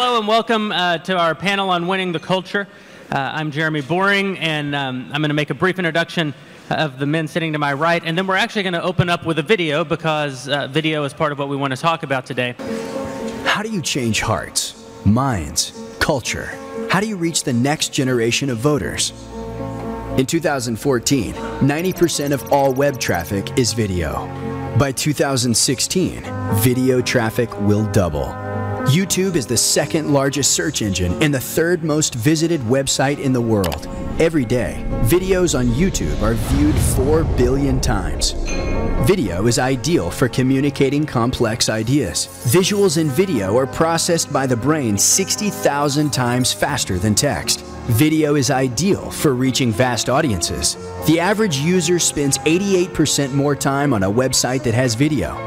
Hello and welcome to our panel on winning the culture. I'm Jeremy Boring, and I'm going to make a brief introduction of the men sitting to my right, and then we're actually going to open up with a video because video is part of what we want to talk about today. How do you change hearts, minds, culture? How do you reach the next generation of voters? In 2014, 90% of all web traffic is video. By 2016, video traffic will double. YouTube is the second largest search engine and the third most visited website in the world. Every day, videos on YouTube are viewed 4 billion times. Video is ideal for communicating complex ideas. Visuals in video are processed by the brain 60,000 times faster than text. Video is ideal for reaching vast audiences. The average user spends 88% more time on a website that has video.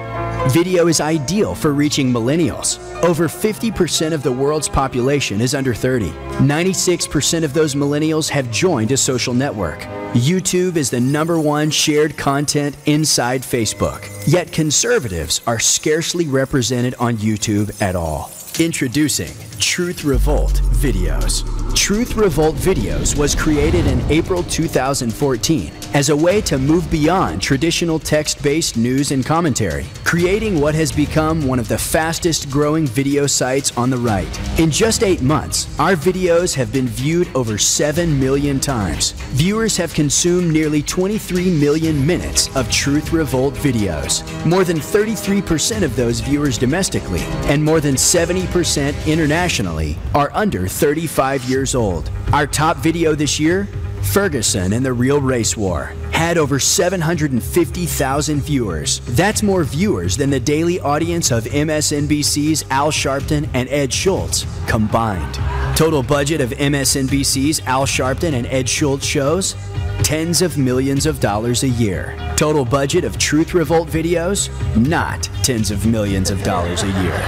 Video is ideal for reaching millennials. Over 50% of the world's population is under 30. 96% of those millennials have joined a social network. YouTube is the #1 shared content inside Facebook. Yet conservatives are scarcely represented on YouTube at all. Introducing Truth Revolt Videos. Truth Revolt Videos was created in April 2014 as a way to move beyond traditional text-based news and commentary, creating what has become one of the fastest growing video sites on the right. In just 8 months, our videos have been viewed over 7 million times. Viewers have consumed nearly 23 million minutes of Truth Revolt videos, more than 33% of those viewers domestically, and more than 70% internationally are under 35 years old. Our top video this year, Ferguson and the Real Race War, had over 750,000 viewers. That's more viewers than the daily audience of MSNBC's Al Sharpton and Ed Schultz combined. Total budget of MSNBC's Al Sharpton and Ed Schultz shows? Tens of millions of dollars a year. Total budget of Truth Revolt videos? Not tens of millions of dollars a year.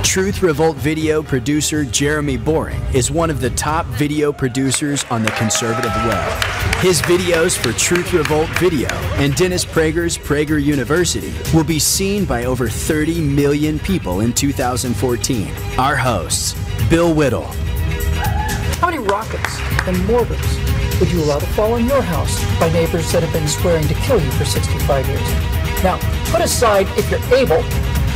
Truth Revolt video producer Jeremy Boring is one of the top video producers on the conservative web. His videos for Truth Revolt Video and Dennis Prager's Prager University will be seen by over 30 million people in 2014. Our hosts, Bill Whittle. How many rockets and mortars would you allow to fall on your house by neighbors that have been swearing to kill you for 65 years? Now, put aside, if you're able,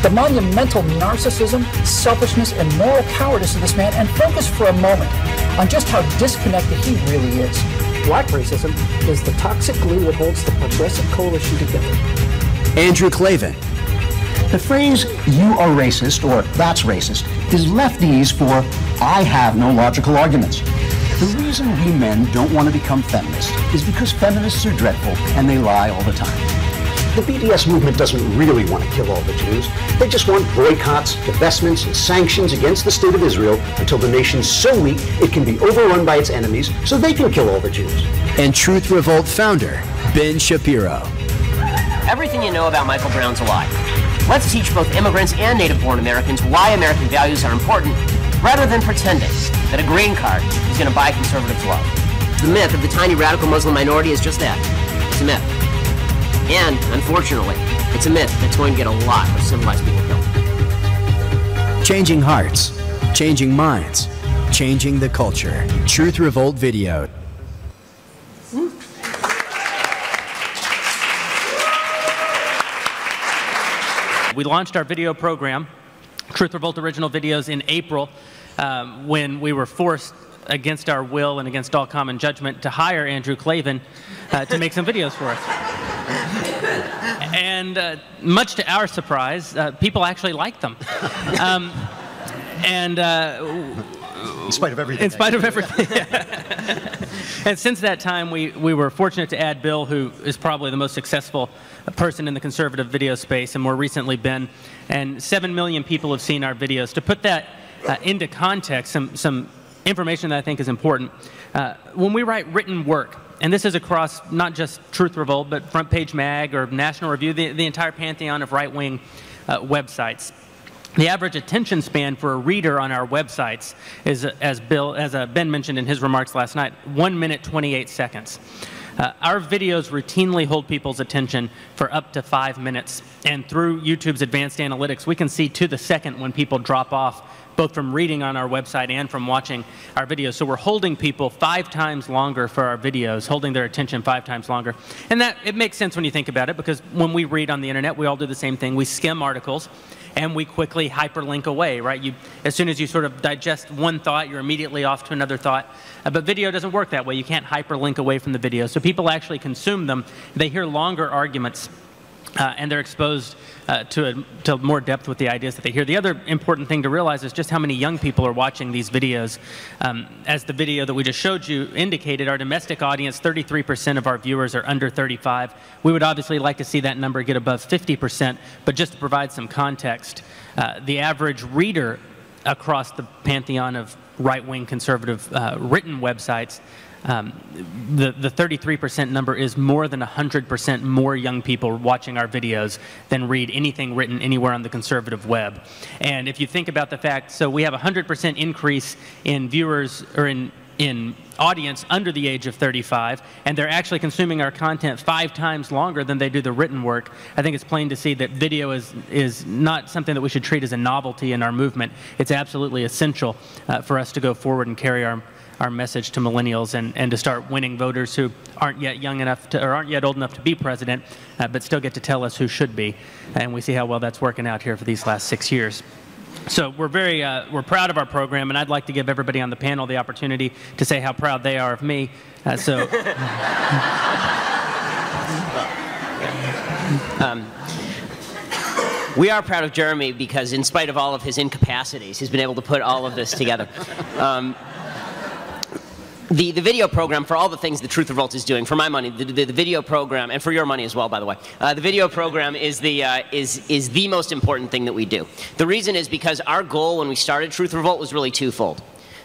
the monumental narcissism, selfishness, and moral cowardice of this man, and focus for a moment on just how disconnected he really is. Black racism is the toxic glue that holds the progressive coalition together. Andrew Klavan. The phrase, "you are racist," or "that's racist," is leftese for "I have no logical arguments." The reason we men don't want to become feminists is because feminists are dreadful and they lie all the time. The BDS movement doesn't really want to kill all the Jews. They just want boycotts, divestments, and sanctions against the state of Israel until the nation's so weak it can be overrun by its enemies so they can kill all the Jews. And Truth Revolt founder, Ben Shapiro. Everything you know about Michael Brown's a lie. Let's teach both immigrants and native-born Americans why American values are important, rather than pretending that a green card is going to buy conservatives' love. The myth of the tiny radical Muslim minority is just that. It's a myth. And, unfortunately, it's a myth that's going to get a lot of civilized people killed. Changing hearts, changing minds, changing the culture. Truth Revolt Video. We launched our video program, Truth Revolt Original Videos, in April when we were forced, against our will and against all common judgment, to hire Andrew Klavan to make some videos for us. And much to our surprise, people actually liked them. In spite of everything. In spite of everything. And since that time, we were fortunate to add Bill, who is probably the most successful person in the conservative video space, and more recently Ben. And 7 million people have seen our videos. To put that into context, some information that I think is important. When we write written work, and this is across not just Truth Revolt, but Front Page Mag or National Review, the entire pantheon of right-wing websites. The average attention span for a reader on our websites is, as Ben mentioned in his remarks last night, 1 minute 28 seconds. Our videos routinely hold people's attention for up to 5 minutes, and through YouTube's advanced analytics, we can see to the second when people drop off both from reading on our website and from watching our videos. So we're holding people 5 times longer for our videos, holding their attention 5 times longer. And that, it makes sense when you think about it, because when we read on the internet, we all do the same thing. We skim articles, and we quickly hyperlink away, right? As soon as you sort of digest one thought, you're immediately off to another thought. But video doesn't work that way. You can't hyperlink away from the video. So people actually consume them. They hear longer arguments, and they're exposed to more depth with the ideas that they hear. The other important thing to realize is just how many young people are watching these videos. As the video that we just showed you indicated, our domestic audience, 33% of our viewers are under 35. We would obviously like to see that number get above 50%, but just to provide some context, the average reader across the pantheon of right-wing conservative written websites, the 33% number is more than 100% more young people watching our videos than read anything written anywhere on the conservative web. And if you think about the fact, so we have a 100% increase in viewers, or in audience under the age of 35, and they're actually consuming our content 5 times longer than they do the written work. I think it's plain to see that video is not something that we should treat as a novelty in our movement. It's absolutely essential for us to go forward and carry our message to millennials and to start winning voters who aren't yet young enough to, or aren't yet old enough to be president, but still get to tell us who should be. And we see how well that's working out here for these last 6 years. So we're proud of our program, and I'd like to give everybody on the panel the opportunity to say how proud they are of me. We are proud of Jeremy because, in spite of all of his incapacities, he's been able to put all of this together. The video program, for all the things the Truth Revolt is doing, for my money, the video program, and for your money as well, by the way, the video program is the most important thing that we do. The reason is because our goal when we started Truth Revolt was really twofold.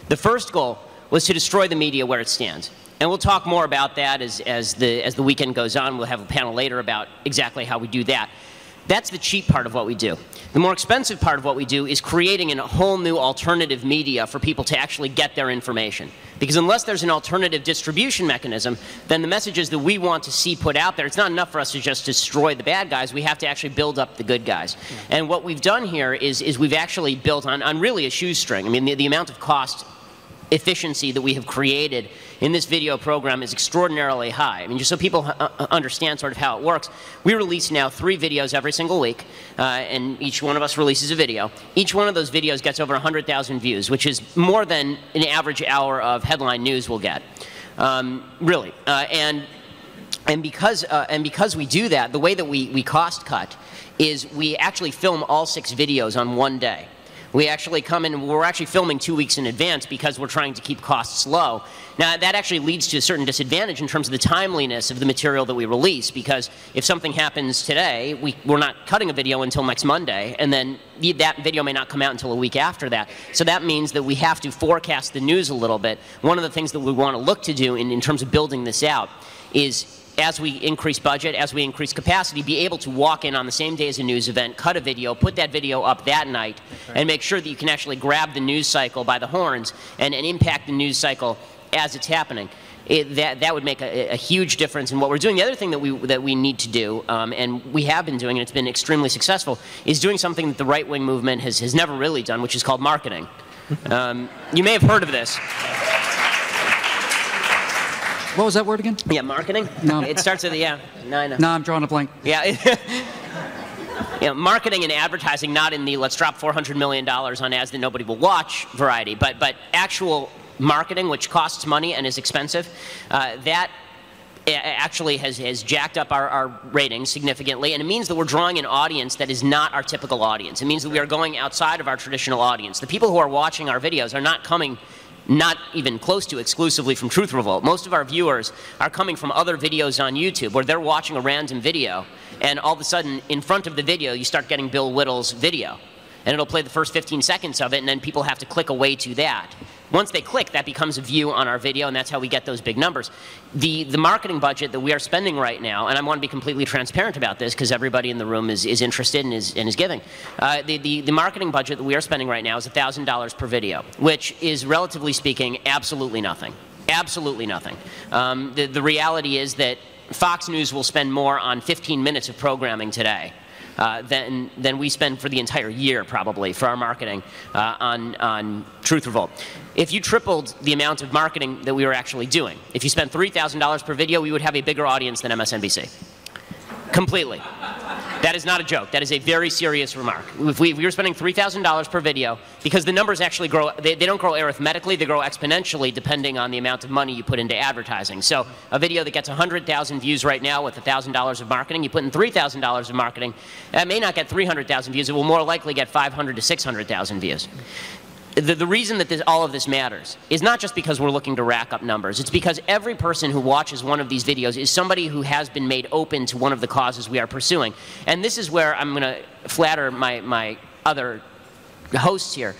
The first goal was to destroy the media where it stands. And we'll talk more about that as the weekend goes on. We'll have a panel later about exactly how we do that. That's the cheap part of what we do. The more expensive part of what we do is creating a whole new alternative media for people to actually get their information. Because unless there's an alternative distribution mechanism, then the messages that we want to see put out there, it's not enough for us to just destroy the bad guys. We have to actually build up the good guys. And what we've done here is we've actually built on really a shoestring. I mean, the amount of cost efficiency that we have created in this video program is extraordinarily high. I mean, just so people understand sort of how it works, we release now 3 videos every single week, and each one of us releases a video. Each one of those videos gets over 100,000 views, which is more than an average hour of headline news will get, really. And because we do that, the way that we cost cut is we actually film all 6 videos on one day. We actually come in, we're actually filming 2 weeks in advance because we're trying to keep costs low. Now, that actually leads to a certain disadvantage in terms of the timeliness of the material that we release, because if something happens today, we're not cutting a video until next Monday, and then that video may not come out until a week after that. So that means that we have to forecast the news a little bit. One of the things that we want to look to do in terms of building this out is, as we increase budget, as we increase capacity, be able to walk in on the same day as a news event, cut a video, put that video up that night, and make sure that you can actually grab the news cycle by the horns and impact the news cycle as it's happening. That would make a huge difference in what we're doing. The other thing that we need to do, and we have been doing, and it's been extremely successful, is doing something that the right-wing movement has never really done, which is called marketing. You may have heard of this. What was that word again? Yeah, marketing? No. It starts with, yeah. No, I know. No, I'm drawing a blank. Yeah. Marketing and advertising, not in the let's drop $400 million on ads that nobody will watch variety, but actual marketing, which costs money and is expensive, that actually has jacked up our ratings significantly, and it means that we're drawing an audience that is not our typical audience. It means that we are going outside of our traditional audience. The people who are watching our videos are not coming not even close to exclusively from Truth Revolt. Most of our viewers are coming from other videos on YouTube where they're watching a random video, and all of a sudden, in front of the video, you start getting Bill Whittle's video. And it'll play the first 15 seconds of it, and then people have to click away to that. Once they click, that becomes a view on our video, and that's how we get those big numbers. The marketing budget that we are spending right now, and I want to be completely transparent about this because everybody in the room is interested and is giving. The marketing budget that we are spending right now is $1,000 per video, which is, relatively speaking, absolutely nothing. Absolutely nothing. The reality is that Fox News will spend more on 15 minutes of programming today than we spend for the entire year, probably, for our marketing on Truth Revolt. If you tripled the amount of marketing that we were actually doing, if you spent $3,000 per video, we would have a bigger audience than MSNBC. Completely. That is not a joke. That is a very serious remark. If we were spending $3,000 per video, because the numbers actually grow, they don't grow arithmetically, they grow exponentially depending on the amount of money you put into advertising. So a video that gets 100,000 views right now with $1,000 of marketing, you put in $3,000 of marketing, that may not get 300,000 views, it will more likely get 500 to 600,000 views. The reason that all of this matters is not just because we're looking to rack up numbers. It's because every person who watches one of these videos is somebody who has been made open to one of the causes we are pursuing. And this is where I'm going to flatter my other hosts here.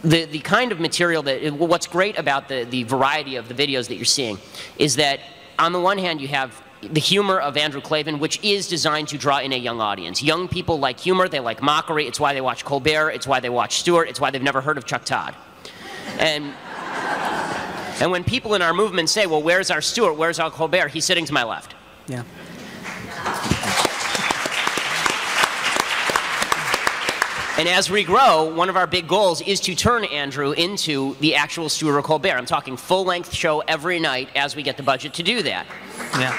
The kind of material that, what's great about the variety of the videos that you're seeing is that on the one hand you have the humor of Andrew Klavan, which is designed to draw in a young audience. Young people like humor, they like mockery, it's why they watch Colbert, it's why they watch Stewart, it's why they've never heard of Chuck Todd. And when people in our movement say, well, where's our Stewart, where's our Colbert, he's sitting to my left. Yeah. And as we grow, one of our big goals is to turn Andrew into the actual Stewart or Colbert. I'm talking full-length show every night as we get the budget to do that. Yeah.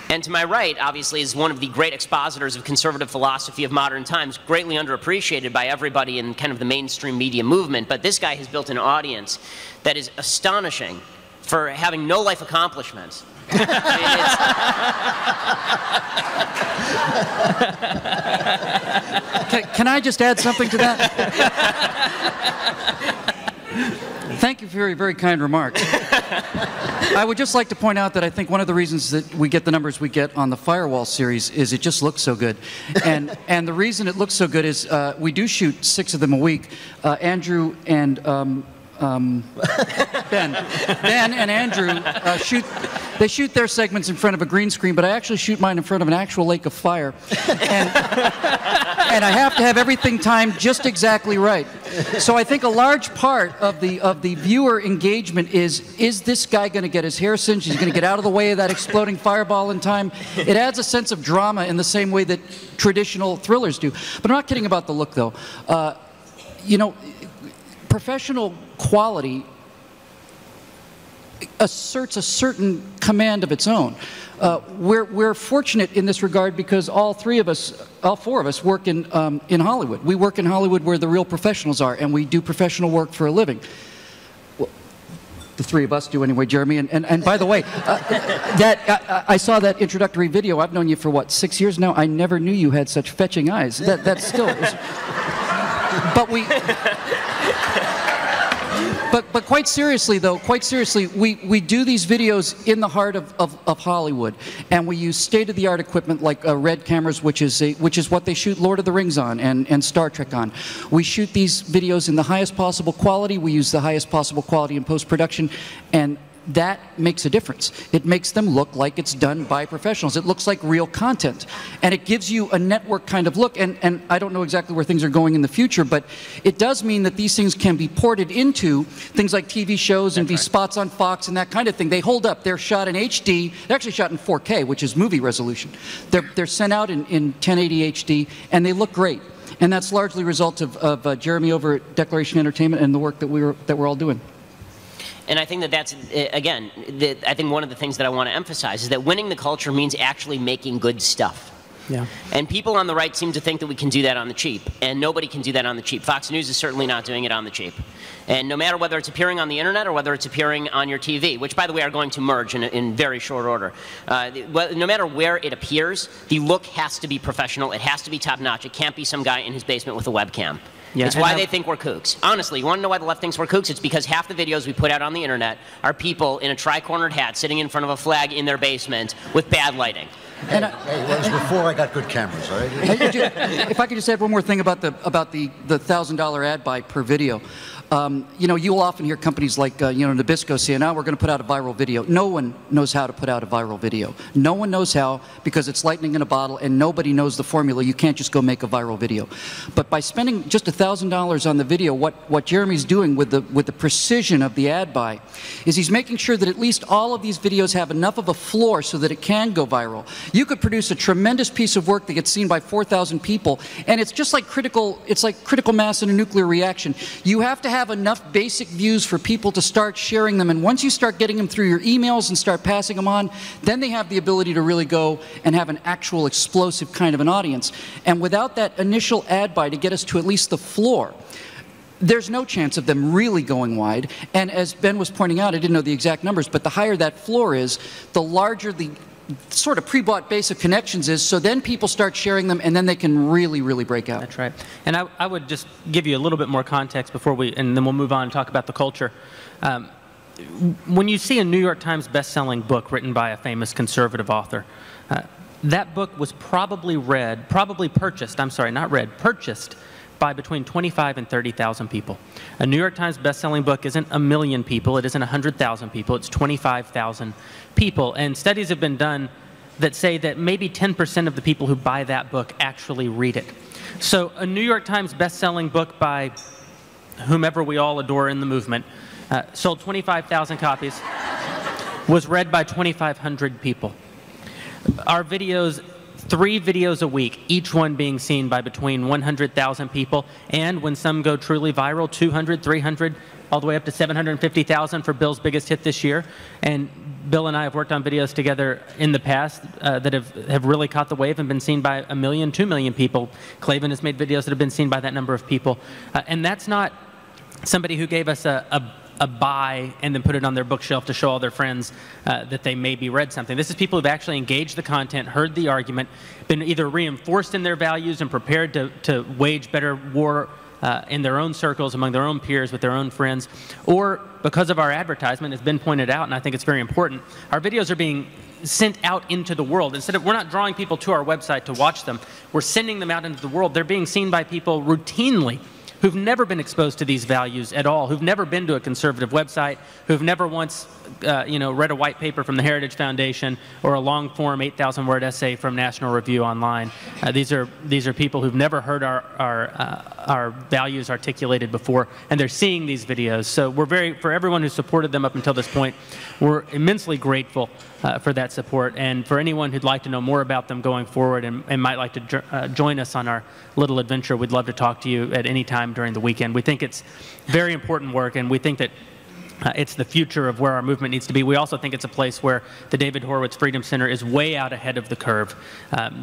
And to my right, obviously, is one of the great expositors of conservative philosophy of modern times, greatly underappreciated by everybody in kind of the mainstream media movement. But this guy has built an audience that is astonishing for having no life accomplishments. Can I just add something to that? Thank you for your very kind remarks. I would just like to point out that I think one of the reasons that we get the numbers we get on the Firewall series is it just looks so good. And the reason it looks so good is we do shoot 6 of them a week. Andrew and Ben and Andrew shoot their segments in front of a green screen, but I actually shoot mine in front of an actual lake of fire. And I have to have everything timed just exactly right. So I think a large part of the viewer engagement is this guy going to get his hair singed? He's going to get out of the way of that exploding fireball in time? It adds a sense of drama in the same way that traditional thrillers do. But I'm not kidding about the look, though. You know, professional quality asserts a certain command of its own. We're fortunate in this regard because all 4 of us work in Hollywood. We work in Hollywood where the real professionals are, and we do professional work for a living. Well, the 3 of us do anyway, Jeremy. And by the way, I saw that introductory video. I've known you for what, 6 years now? I never knew you had such fetching eyes. That's still. But we. But quite seriously, though, we do these videos in the heart of Hollywood, and we use state-of-the-art equipment like RED cameras, which is what they shoot Lord of the Rings on and Star Trek on. We shoot these videos in the highest possible quality. We use the highest possible quality in post-production, and that makes a difference. It makes them look like it's done by professionals. It looks like real content. And it gives you a network kind of look. And I don't know exactly where things are going in the future, but it does mean that these things can be ported into things like TV shows and be spots on Fox and that kind of thing. They hold up. They're shot in HD. They're actually shot in 4K, which is movie resolution. They're sent out in 1080 HD, and they look great. And that's largely a result of Jeremy over at Declaration Entertainment and the work that we're all doing. And I think that's, again, I think one of the things that I want to emphasize is that winning the culture means actually making good stuff. Yeah. And people on the right seem to think that we can do that on the cheap, and nobody can do that on the cheap. Fox News is certainly not doing it on the cheap. And no matter whether it's appearing on the internet or whether it's appearing on your TV, which, by the way, are going to merge in very short order, no matter where it appears, the look has to be professional. It has to be top-notch. It can't be some guy in his basement with a webcam. Yeah, it's why they think we're kooks. Honestly, you want to know why the left thinks we're kooks? It's because half the videos we put out on the internet are people in a tri-cornered hat sitting in front of a flag in their basement with bad lighting. And Hey, it was before I got good cameras, all right? if I could just add one more thing about the $1,000 ad buy per video. You know, you'll often hear companies like, you know, Nabisco say, now we're going to put out a viral video. No one knows how to put out a viral video. No one knows how, because it's lightning in a bottle and nobody knows the formula. You can't just go make a viral video. But by spending just $1,000 on the video, what Jeremy's doing with the precision of the ad buy is he's making sure that at least all of these videos have enough of a floor so that it can go viral. You could produce a tremendous piece of work that gets seen by 4,000 people, and it's just like critical mass in a nuclear reaction. You have to have enough basic views for people to start sharing them, and once you start getting them through your emails and start passing them on, then they have the ability to really go and have an actual explosive kind of an audience. And without that initial ad buy to get us to at least the floor, there's no chance of them really going wide. And as Ben was pointing out, I didn't know the exact numbers, but the higher that floor is, the larger the sort of pre-bought base of connections is, so then people start sharing them, and then they can really, really break out. That's right. And I would just give you a little bit more context before and then we'll move on and talk about the culture. When you see a New York Times best-selling book written by a famous conservative author, that book was purchased by between 25 and 30,000 people. A New York Times best-selling book isn't 1 million people, it isn't 100,000 people, it's 25,000 people. And studies have been done that say that maybe 10% of the people who buy that book actually read it. So a New York Times best-selling book by whomever we all adore in the movement sold 25,000 copies, was read by 2,500 people. Our videos, 3 videos a week, each one being seen by between 100,000 people, and when some go truly viral, 200, 300, all the way up to 750,000 for Bill's biggest hit this year. And Bill and I have worked on videos together in the past that have really caught the wave and been seen by 1 million, 2 million people. Clavin has made videos that have been seen by that number of people. And that's not somebody who gave us a buy and then put it on their bookshelf to show all their friends that they maybe read something. This is people who've actually engaged the content, heard the argument, been either reinforced in their values and prepared to wage better war in their own circles, among their own peers, with their own friends, or because of our advertisement, as Ben pointed out, and I think it's very important, our videos are being sent out into the world. Instead of, we're not drawing people to our website to watch them, we're sending them out into the world. They're being seen by people routinely who've never been exposed to these values at all, who've never been to a conservative website, who've never once read a white paper from the Heritage Foundation or a long-form 8,000-word essay from National Review Online. These are people who've never heard our values articulated before, and they're seeing these videos. So for everyone who supported them up until this point, we're immensely grateful for that support. And for anyone who'd like to know more about them going forward and might like to join us on our little adventure, we'd love to talk to you at any time during the weekend. We think it's very important work, and we think that it's the future of where our movement needs to be. We also think it's a place where the David Horowitz Freedom Center is way out ahead of the curve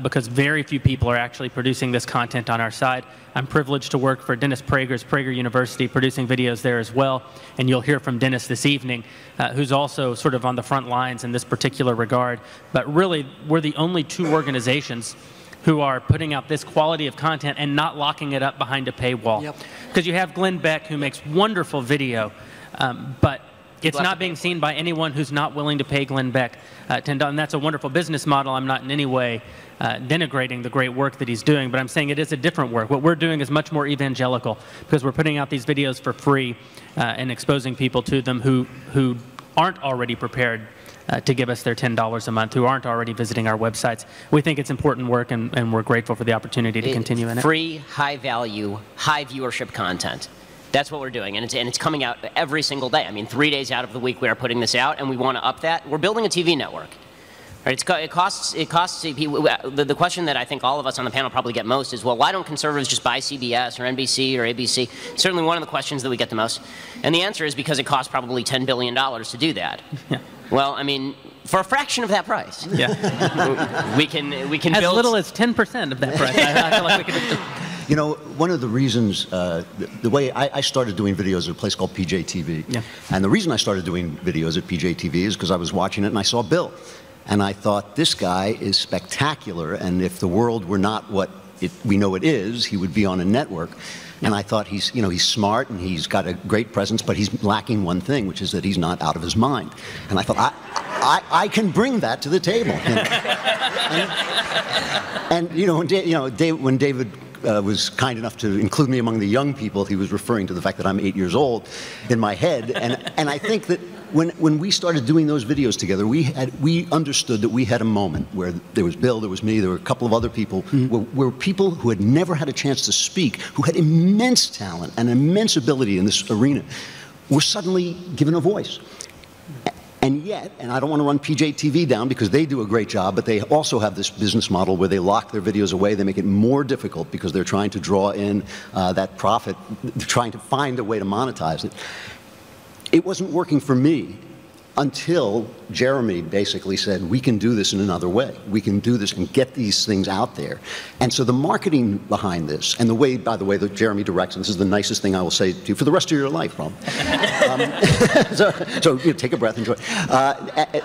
because very few people are actually producing this content on our side. I'm privileged to work for Dennis Prager's Prager University, producing videos there as well, and you'll hear from Dennis this evening, who's also sort of on the front lines in this particular regard. But really, we're the only 2 organizations who are putting out this quality of content and not locking it up behind a paywall. Because you have Glenn Beck, who makes wonderful video, but it's not being seen by anyone who's not willing to pay Glenn Beck $10. And that's a wonderful business model. I'm not in any way denigrating the great work that he's doing, but I'm saying it is a different work. What we're doing is much more evangelical because we're putting out these videos for free and exposing people to them who aren't already prepared to give us their $10 a month, who aren't already visiting our websites. We think it's important work, and we're grateful for the opportunity to continue in it. Free, high-value, high-viewership content. That's what we're doing, and it's coming out every single day. I mean, 3 days out of the week we are putting this out, and we want to up that. We're building a TV network. Right? It costs people. The question that I think all of us on the panel probably get most is, well, why don't conservatives just buy CBS or NBC or ABC? Certainly one of the questions that we get the most. And the answer is because it costs probably $10 billion to do that. Yeah. Well, I mean, for a fraction of that price. Yeah. we can as build little as 10% of that price. I feel like we could. You know, one of the reasons, the way I started doing videos at a place called PJTV. Yeah. And the reason I started doing videos at PJTV is because I was watching it and I saw Bill. And I thought, this guy is spectacular, and if the world were not what we know it is, he would be on a network. And I thought he's smart and he's got a great presence, but he's lacking one thing, which is that he's not out of his mind. And I thought, I can bring that to the table. And you know, when David was kind enough to include me among the young people, he was referring to the fact that I'm 8 years old in my head. And I think that when we started doing those videos together, we understood that we had a moment where there was Bill, there was me, there were a couple of other people, where people who had never had a chance to speak, who had immense talent and immense ability in this arena, were suddenly given a voice. And yet, and I don't want to run PJTV down because they do a great job, but they also have this business model where they lock their videos away. They make it more difficult because they're trying to draw in that profit, trying to find a way to monetize it. It wasn't working for me until Jeremy basically said, we can do this in another way. We can do this and get these things out there. And so the marketing behind this, and the way, by the way, that Jeremy directs, and this is the nicest thing I will say to you for the rest of your life, Rob. So you know, take a breath, enjoy.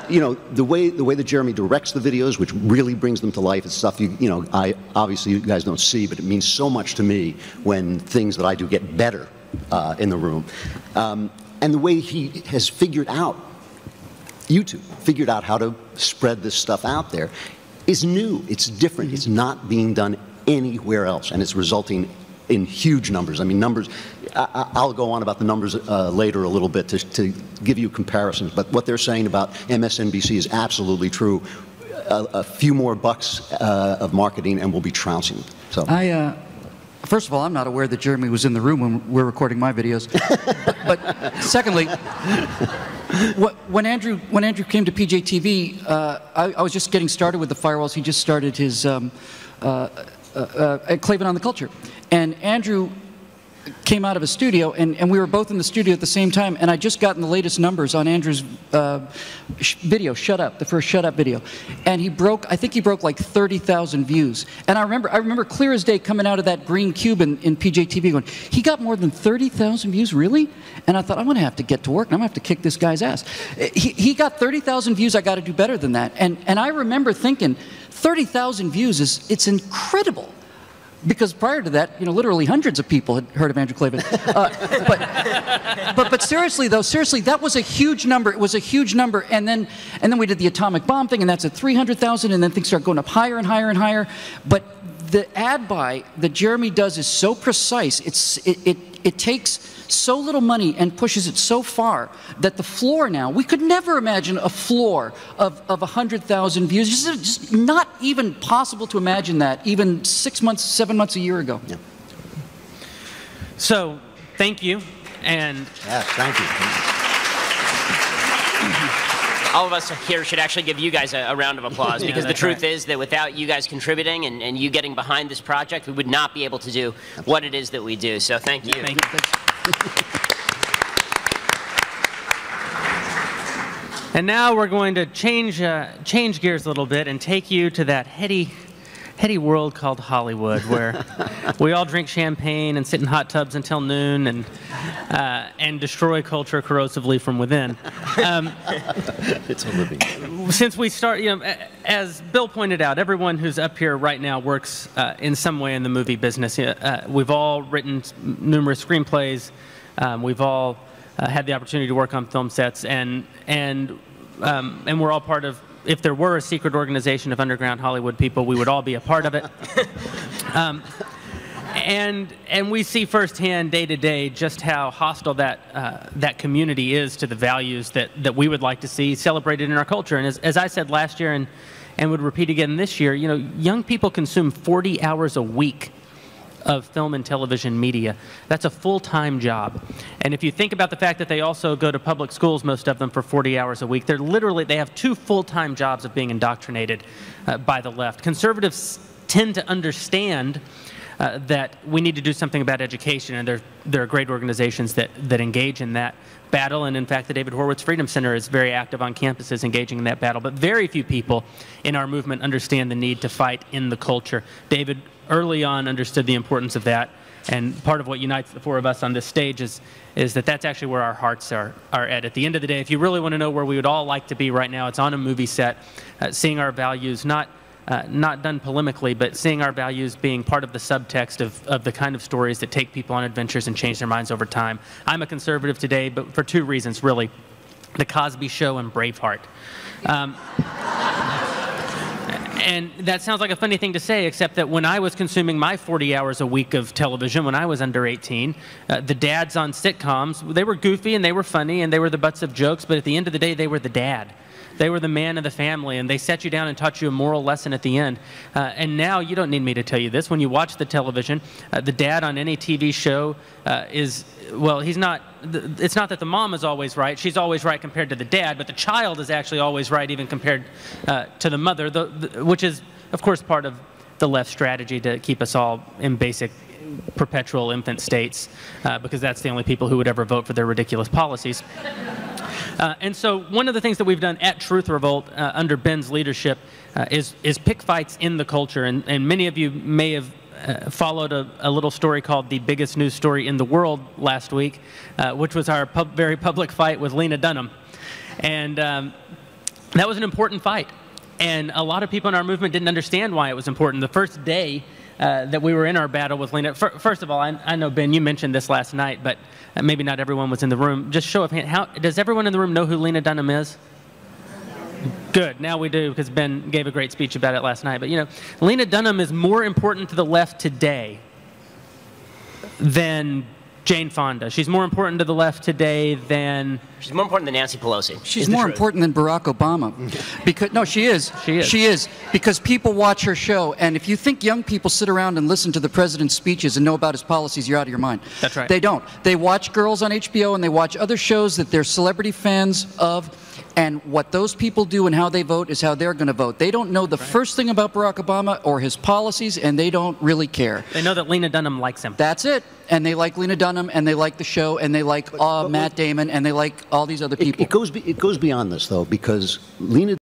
You know, the way that Jeremy directs the videos, which really brings them to life, it's stuff you know, obviously you guys don't see, but it means so much to me when things that I do get better in the room. And the way he has figured out YouTube, figured out how to spread this stuff out there, is new. It's different. It's not being done anywhere else, and it's resulting in huge numbers. I mean, numbers, I'll go on about the numbers later a little bit to give you comparisons, but what they're saying about MSNBC is absolutely true. A few more bucks of marketing and we'll be trouncing. So. First of all, I'm not aware that Jeremy was in the room when we're recording my videos. but secondly, when Andrew came to PJTV, I was just getting started with the firewalls. He just started his at Klavan on the Culture, and Andrew came out of a studio, and we were both in the studio at the same time, and I just gotten the latest numbers on Andrew's video, Shut Up, the first Shut Up video, and I think he broke like 30,000 views, and I remember clear as day coming out of that green cube in PJTV going, he got more than 30,000 views, really? And I thought, I'm going to have to get to work, and I'm going to have to kick this guy's ass. He got 30,000 views, I got to do better than that, and I remember thinking, 30,000 views it's incredible. Because prior to that, you know, literally hundreds of people had heard of Andrew Klavan. But seriously, though, that was a huge number. It was a huge number. And then we did the atomic bomb thing, and that's at 300,000, and then things start going up higher and higher and higher. But the ad buy that Jeremy does is so precise. It takes so little money and pushes it so far that the floor now, we could never imagine a floor of 100,000 views. Just not even possible to imagine that even 6 months, 7 months, a year ago. Yeah. So, thank you. And yes, thank you. All of us here should actually give you guys a round of applause, because the truth is that without you guys contributing and you getting behind this project, we would not be able to do what it is that we do. So thank you. Thank you. And now we're going to change gears a little bit and take you to that heady world called Hollywood, where we all drink champagne and sit in hot tubs until noon and destroy culture corrosively from within. It's a living. Since we start, you know, as Bill pointed out, everyone who's up here right now works in some way in the movie business. We've all written numerous screenplays. We've all had the opportunity to work on film sets, and we're all part of. If there were a secret organization of underground Hollywood people, we would all be a part of it. And we see firsthand, day to day, just how hostile that community is to the values that we would like to see celebrated in our culture. And as I said last year, and would repeat again this year, you know, young people consume 40 hours a week of film and television media. That's a full-time job. And if you think about the fact that they also go to public schools, most of them, for 40 hours a week, they have 2 full-time jobs of being indoctrinated by the left. Conservatives tend to understand that we need to do something about education, and there are great organizations that engage in that battle, and in fact the David Horowitz Freedom Center is very active on campuses engaging in that battle, but very few people in our movement understand the need to fight in the culture. David early on understood the importance of that, and part of what unites the 4 of us on this stage is that that's actually where our hearts are at. At the end of the day, if you really want to know where we would all like to be right now, it's on a movie set, seeing our values not done polemically, but seeing our values being part of the subtext of the kind of stories that take people on adventures and change their minds over time. I'm a conservative today, but for 2 reasons, really. The Cosby Show, and Braveheart. And that sounds like a funny thing to say, except that when I was consuming my 40 hours a week of television when I was under 18, the dads on sitcoms, they were goofy and they were funny and they were the butts of jokes, but at the end of the day, they were the dad. They were the man of the family, and they sat you down and taught you a moral lesson at the end. And now, you don't need me to tell you this, when you watch the television, the dad on any TV show well, he's not, it's not that the mom is always right, she's always right compared to the dad, but the child is actually always right even compared to the mother, which is, of course, part of the left strategy to keep us all in basic perpetual infant states, because that's the only people who would ever vote for their ridiculous policies. And so one of the things that we've done at Truth Revolt under Ben's leadership is pick fights in the culture. And many of you may have followed a little story called The Biggest News Story in the World last week, which was our very public fight with Lena Dunham. And that was an important fight. And a lot of people in our movement didn't understand why it was important. The first day that we were in our battle with Lena, first of all, I know, Ben, you mentioned this last night, but maybe not everyone was in the room. Just show of hand, does everyone in the room know who Lena Dunham is? Good, now we do, because Ben gave a great speech about it last night. But you know, Lena Dunham is more important to the left today than Jane Fonda. She's more important to the left today than... She's more important than Nancy Pelosi. She's more important than Barack Obama. Because, no, she is. She is. She is. Because people watch her show, and if you think young people sit around and listen to the president's speeches and know about his policies, you're out of your mind. That's right. They don't. They watch Girls on HBO, and they watch other shows that they're celebrity fans of, and what those people do and how they vote is how they're going to vote. They don't know the first thing about Barack Obama or his policies, and they don't really care. They know that Lena Dunham likes him. That's it. And they like Lena Dunham, and they like the show, and they like Matt Damon, and they like all these other people. It goes beyond this, though, because Lena